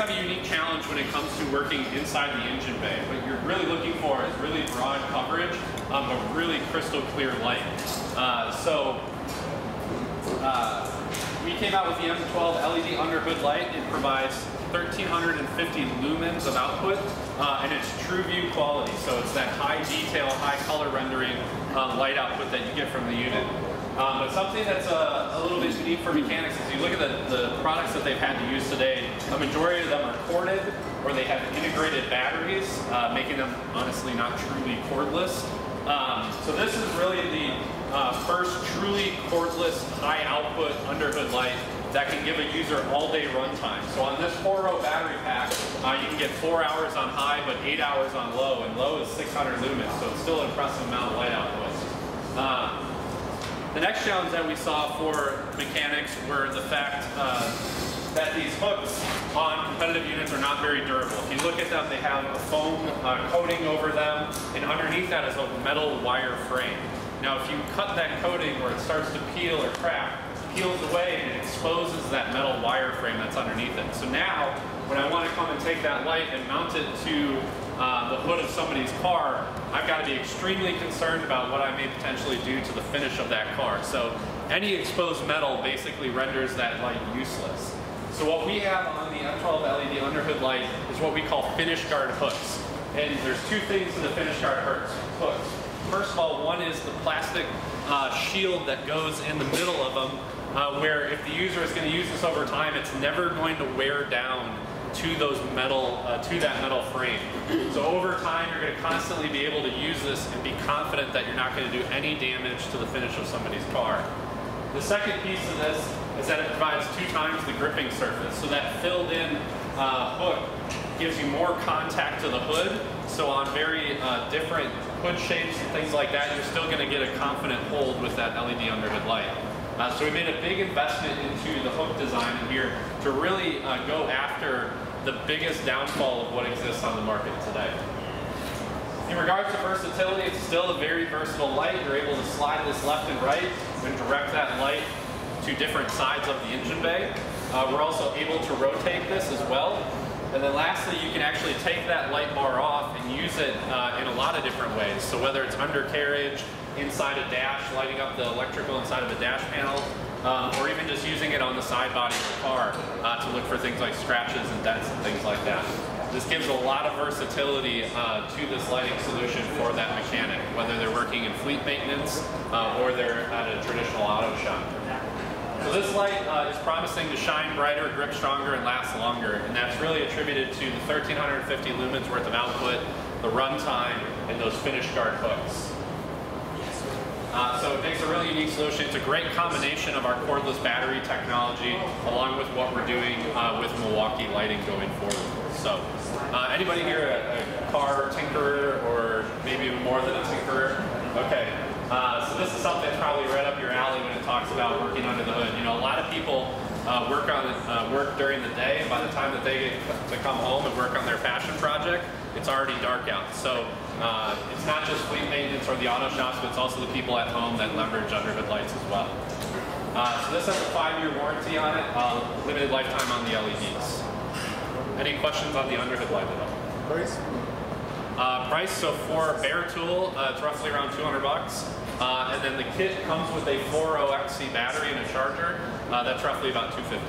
have a unique challenge when it comes to working inside the engine bay. What you're really looking for is really broad coverage, but really crystal clear light. We came out with the M12 LED underhood light. It provides 1,350 lumens of output, and it's true view quality. So it's that high detail, high color rendering light output that you get from the unit. But something that's a little bit unique for mechanics is you look at the products that they've had to use today, a majority of them are corded or they have integrated batteries, making them honestly not truly cordless. So this is really the first truly cordless high output underhood light that can give a user all-day runtime. So on this 4-row battery pack, you can get 4 hours on high, but 8 hours on low, and low is 600 lumens, so it's still an impressive amount of light output. The next challenge that we saw for mechanics were the fact that these hooks on competitive units are not very durable. If you look at them, they have a foam coating over them, and underneath that is a metal wire frame. Now, if you cut that coating where it starts to peel or crack, it peels away and it exposes that metal wire frame that's underneath it. So now, when I want to come and take that light and mount it to the hood of somebody's car, I've got to be extremely concerned about what I may potentially do to the finish of that car. So any exposed metal basically renders that light useless. So what we have on the M12 LED underhood light is what we call finish guard hooks. And there's two things to the finish guard hooks. First of all, one is the plastic shield that goes in the middle of them, where if the user is going to use this over time, it's never going to wear down to those that metal frame. So over time, you're going to constantly be able to use this and be confident that you're not going to do any damage to the finish of somebody's car. The second piece of this is that it provides 2 times the gripping surface. So that filled in hook gives you more contact to the hood. So on very different hood shapes and things like that, you're still going to get a confident hold with that LED underhood light. So we made a big investment into the hook design in here to really go after the biggest downfall of what exists on the market today. In regards to versatility, it's still a very versatile light. You're able to slide this left and right and direct that light to different sides of the engine bay. We're also able to rotate this as well. And then lastly, you can actually take that light bar off and use it in a lot of different ways. So whether it's undercarriage, inside a dash, lighting up the electrical inside of a dash panel, or even just using it on the side body of the car to look for things like scratches and dents and things like that. This gives a lot of versatility to this lighting solution for that mechanic, whether they're working in fleet maintenance or they're at a traditional auto shop. So this light is promising to shine brighter, grip stronger, and last longer, and that's really attributed to the 1,350 lumens worth of output, the runtime, and those finish guard hooks. So it makes a really unique solution. It's a great combination of our cordless battery technology along with what we're doing with Milwaukee lighting going forward. So anybody here a car tinkerer or maybe even more than a tinkerer? Okay. So this is something that's probably right up your alley when it talks about working under the hood. You know, a lot of people work during the day, and by the time that they get to come home and work on their passion project, it's already dark out. So it's not just fleet maintenance or the auto shops, but it's also the people at home that leverage underhood lights as well. So this has a 5-year warranty on it, limited lifetime on the LEDs. Any questions on the underhood light at all? Price? Price, so for a bare tool, it's roughly around $200. And then the kit comes with a 4.0 XC battery and a charger. That's roughly about $250.